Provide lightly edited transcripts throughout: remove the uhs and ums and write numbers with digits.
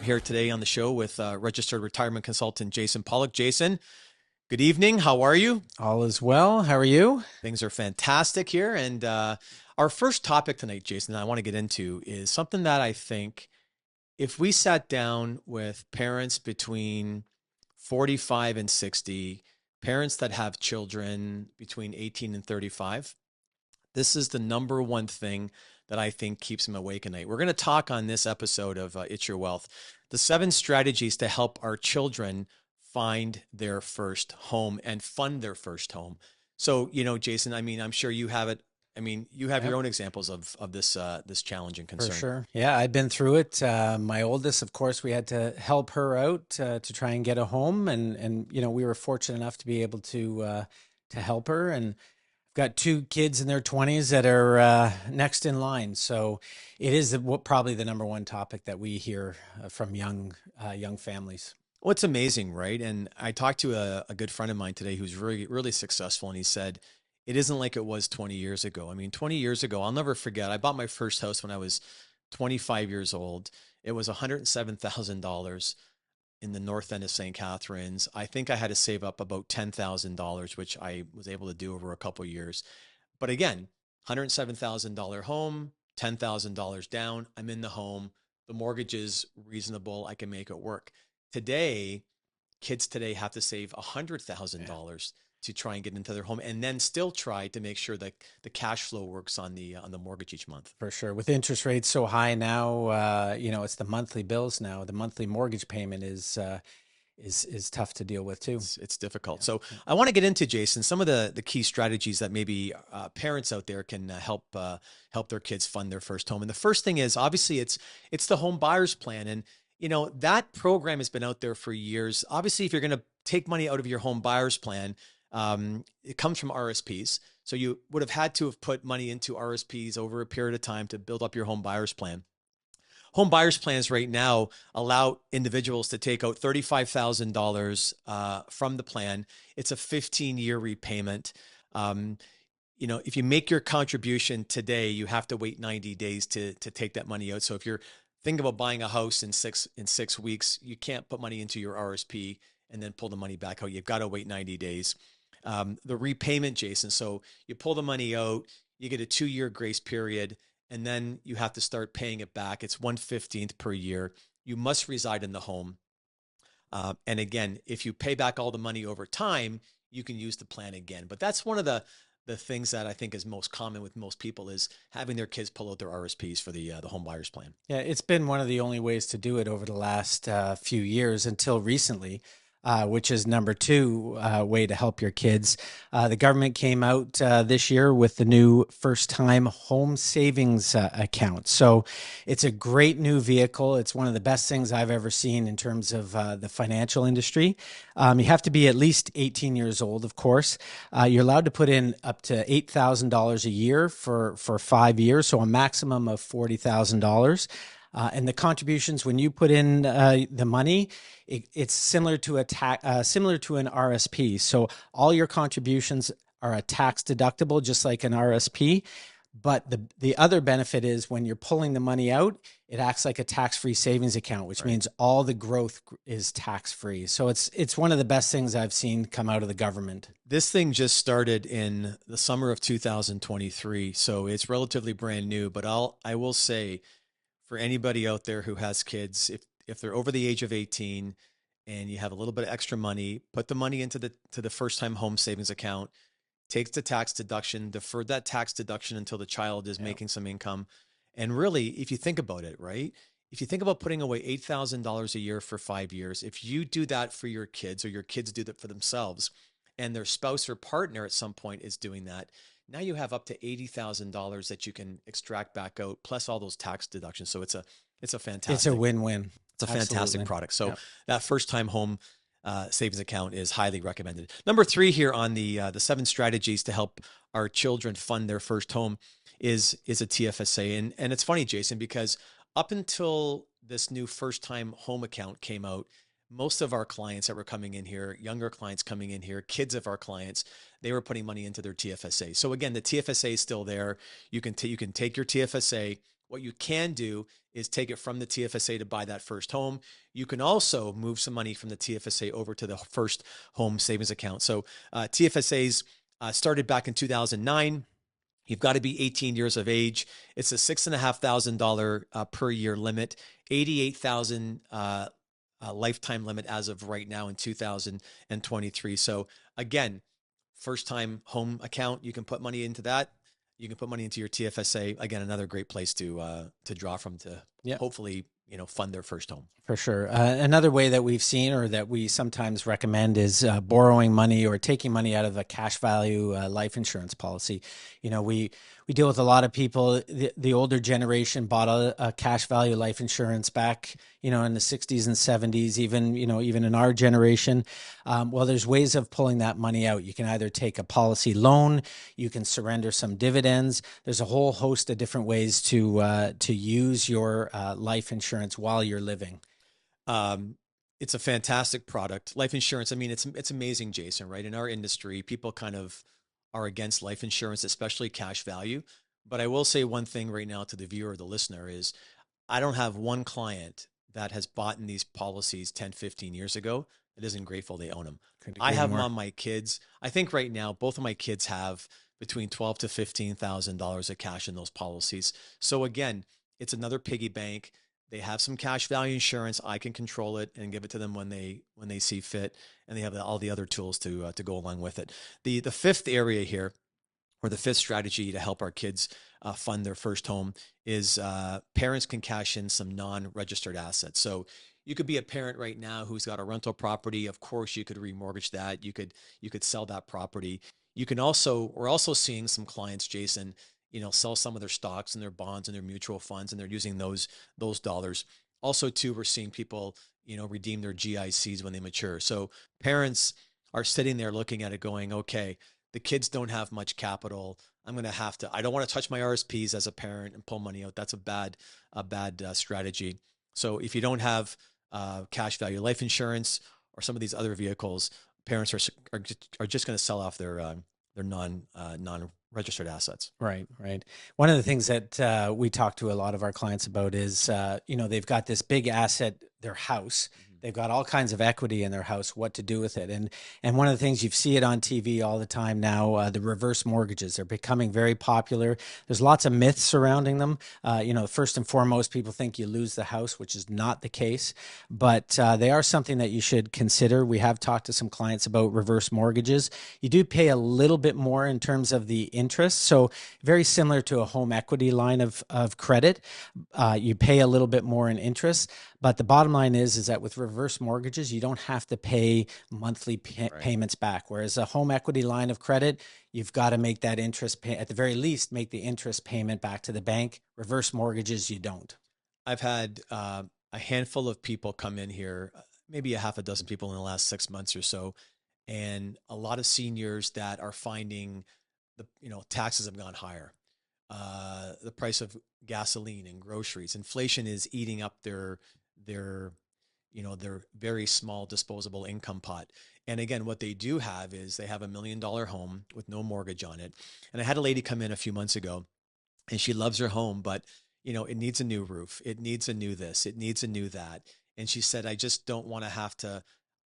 I'm here today on the show with registered retirement consultant Jason Pollock. Jason, good evening. How are you? All is well. How are you? Things are fantastic here. And our first topic tonight, Jason, that I want to get into is something that I think if we sat down with parents between 45 and 60, parents that have children between 18 and 35, this is the number one thing that I think keeps them awake at night. We're going to talk on this episode of It's Your Wealth, the 7 strategies to help our children find their first home and fund their first home. So, Jason, I mean, I'm sure you have it. I mean, you have your Yep, own examples of this challenge and for concern. sure. Yeah, I've been through it. My oldest, of course, we had to help her out to try and get a home, and we were fortunate enough to be able to help her. And I've got two kids in their 20s that are next in line. So it is probably the number one topic that we hear from young families. Well, it's amazing, right? And I talked to a good friend of mine today who's really, really successful, and he said, it isn't like it was 20 years ago. I mean, 20 years ago, I'll never forget. I bought my first house when I was 25 years old. It was $107,000 in the north end of St. Catharines. I think I had to save up about $10,000, which I was able to do over a couple of years. But again, $107,000 home, $10,000 down. I'm in the home. The mortgage is reasonable. I can make it work. Today, kids today have to save Yeah. $100,000 to try and get into their home and then still try to make sure that the cash flow works on the mortgage each month. For sure. With interest rates so high now, it's the monthly bills now. The monthly mortgage payment is tough to deal with too. It's difficult. Yeah. So Yeah. I want to get into, Jason, some of the key strategies that maybe parents out there can help their kids fund their first home. And the first thing is obviously it's the home buyers plan, and that program has been out there for years. Obviously, if you're going to take money out of your home buyers plan, it comes from RSPs. So you would have had to have put money into RSPs over a period of time to build up your home buyers plan. Home buyers plans right now allow individuals to take out $35,000 from the plan. It's a 15-year repayment. Um, if you make your contribution today, you have to wait 90 days to take that money out. So if you're thinking about buying a house in six weeks, you can't put money into your RSP and then pull the money back out. You've got to wait 90 days. The repayment, Jason. So you pull the money out, you get a 2-year grace period, and then you have to start paying it back. It's 1/15th per year. You must reside in the home. And again, if you pay back all the money over time, you can use the plan again. But that's one of the things that I think is most common with most people is having their kids pull out their RSPs for the home buyers plan. Yeah, it's been one of the only ways to do it over the last few years until recently, which is number two way to help your kids. The government came out this year with the new first time home savings account. So it's a great new vehicle. It's one of the best things I've ever seen in terms of the financial industry. You have to be at least 18 years old, of course. You're allowed to put in up to $8,000 a year for 5 years, so a maximum of $40,000. And the contributions, when you put in the money, it's similar to an RSP. So all your contributions are a tax deductible, just like an RSP. But the other benefit is when you're pulling the money out, it acts like a tax-free savings account, which Right. means all the growth is tax-free. So it's one of the best things I've seen come out of the government. This thing just started in the summer of 2023, so it's relatively brand new. But I will say for anybody out there who has kids, if they're over the age of 18 and you have a little bit of extra money, put the money into the first time home savings account, takes the tax deduction, defer that tax deduction until the child is Yeah. making some income. And really, if you think about it, right? If you think about putting away $8,000 a year for 5 years, if you do that for your kids or your kids do that for themselves and their spouse or partner at some point is doing that, now you have up to $80,000 that you can extract back out, plus all those tax deductions. So it's a It's a fantastic win-win. it's a fantastic Absolutely. product. So Yeah. that first time home savings account is highly recommended. Number three here on the 7 strategies to help our children fund their first home is a TFSA. And it's funny, Jason, because up until this new first time home account came out, most of our clients that were coming in here, younger clients coming in here, kids of our clients, they were putting money into their TFSA. So again, the TFSA is still there. You can take your TFSA, What you can do is take it from the TFSA to buy that first home. You can also move some money from the TFSA over to the first home savings account. So TFSAs started back in 2009. You've got to be 18 years of age. It's a $6,500 per year limit, 88,000 lifetime limit as of right now in 2023. So again, first time home account, you can put money into that. You can put money into your TFSA. Again, another great place to draw from to Yeah. hopefully fund their first home. For sure. Another way that we've seen or that we sometimes recommend is borrowing money or taking money out of a cash value life insurance policy. We deal with a lot of people. The older generation bought a cash value life insurance back, in the 60s and 70s, even in our generation. Well, there's ways of pulling that money out. You can either take a policy loan, you can surrender some dividends. There's a whole host of different ways to use your life insurance while you're living. It's a fantastic product. Life insurance, I mean, it's amazing, Jason, right? In our industry, people kind of are against life insurance, especially cash value. But I will say one thing right now to the viewer or the listener is I don't have one client that has bought in these policies 10, 15 years ago that isn't grateful they own them. Couldn't I agree have them more. on my kids. I think right now, both of my kids have between 12 to $15,000 of cash in those policies. So again, it's another piggy bank. They have some cash value insurance. I can control it and give it to them when they see fit, and they have all the other tools to go along with it. The fifth area here, or the fifth strategy to help our kids fund their first home, is parents can cash in some non-registered assets. So you could be a parent right now who's got a rental property. Of course, you could remortgage that. You could sell that property. We're also seeing some clients, Jason, sell some of their stocks and their bonds and their mutual funds, and they're using those dollars. Also, too, we're seeing people, redeem their GICs when they mature. So parents are sitting there looking at it going, okay, the kids don't have much capital. I don't want to touch my RSPs as a parent and pull money out. That's a bad strategy. So if you don't have cash value life insurance or some of these other vehicles, parents are just going to sell off their non registered assets. Right, right. One of the things that we talk to a lot of our clients about is, they've got this big asset, their house. Mm-hmm. They've got all kinds of equity in their house, what to do with it. And one of the things you see it on TV all the time now, the reverse mortgages are becoming very popular. There's lots of myths surrounding them. First and foremost, people think you lose the house, which is not the case, but they are something that you should consider. We have talked to some clients about reverse mortgages. You do pay a little bit more in terms of the interest. So very similar to a home equity line of credit. You pay a little bit more in interest. But the bottom line is that with reverse mortgages, you don't have to pay monthly Right. payments back. Whereas a home equity line of credit, you've got to make that interest at the very least, make the interest payment back to the bank. Reverse mortgages, you don't. I've had a handful of people come in here, maybe a half a dozen people in the last 6 months or so, and a lot of seniors that are finding taxes have gone higher. The price of gasoline and groceries, inflation is eating up their very small disposable income pot. And again, what they do have is they have $1 million home with no mortgage on it. And I had a lady come in a few months ago, and she loves her home, but it needs a new roof. It needs a new this. It needs a new that. And she said, I just don't want to have to.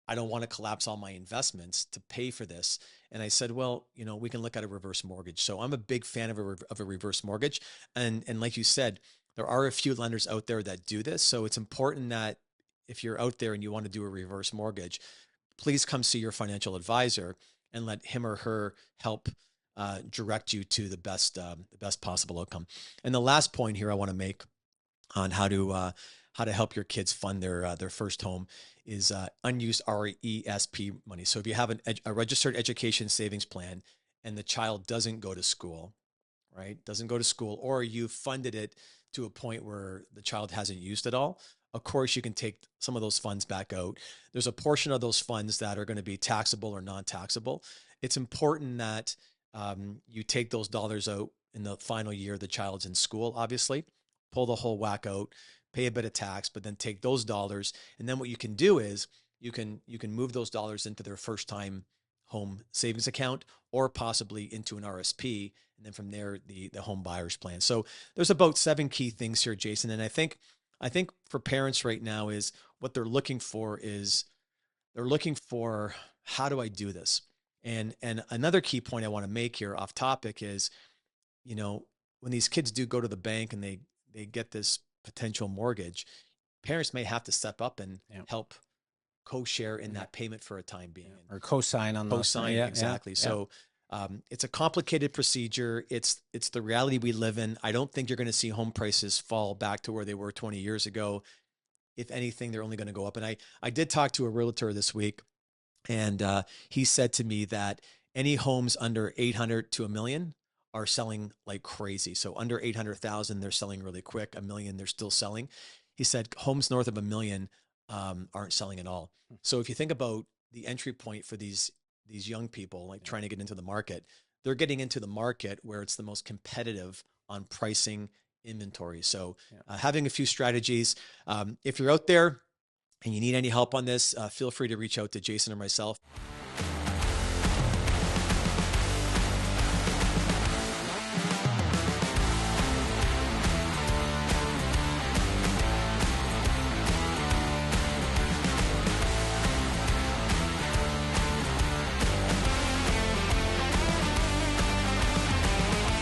I don't want to collapse all my investments to pay for this. And I said, well, we can look at a reverse mortgage. So I'm a big fan of a reverse mortgage. And like you said, there are a few lenders out there that do this. So it's important that if you're out there and you want to do a reverse mortgage, please come see your financial advisor and let him or her help direct you to the best possible outcome. And the last point here I want to make on how to help your kids fund their first home is unused RESP money. So if you have a registered education savings plan and the child doesn't go to school, right? Doesn't go to school, or you funded it to a point where the child hasn't used it all. Of course, you can take some of those funds back out. There's a portion of those funds that are going to be taxable or non-taxable. It's important that you take those dollars out in the final year the child's in school, obviously, pull the whole whack out, pay a bit of tax, but then take those dollars. And then what you can do is you can move those dollars into their first time home savings account or possibly into an RSP. And then from there, the home buyer's plan. So there's about 7 key things here, Jason. And I think for parents right now is what they're looking for is they're looking for, how do I do this? And another key point I want to make here off topic is, when these kids do go to the bank and they get this potential mortgage, parents may have to step up and Yeah. help co-share in Yeah. that payment for a time being. Or co-sign on those. Co-sign, Yeah, exactly. yeah, So it's a complicated procedure. It's the reality we live in. I don't think you're going to see home prices fall back to where they were 20 years ago. If anything, they're only going to go up. And I did talk to a realtor this week, and he said to me that any homes under 800 to a million are selling like crazy. So under 800,000, they're selling really quick. A million, they're still selling. He said homes north of a million aren't selling at all. So if you think about the entry point for these young people, like trying to get into the market, they're getting into the market where it's the most competitive on pricing, inventory. So having a few strategies. If you're out there and you need any help on this, feel free to reach out to Jason or myself.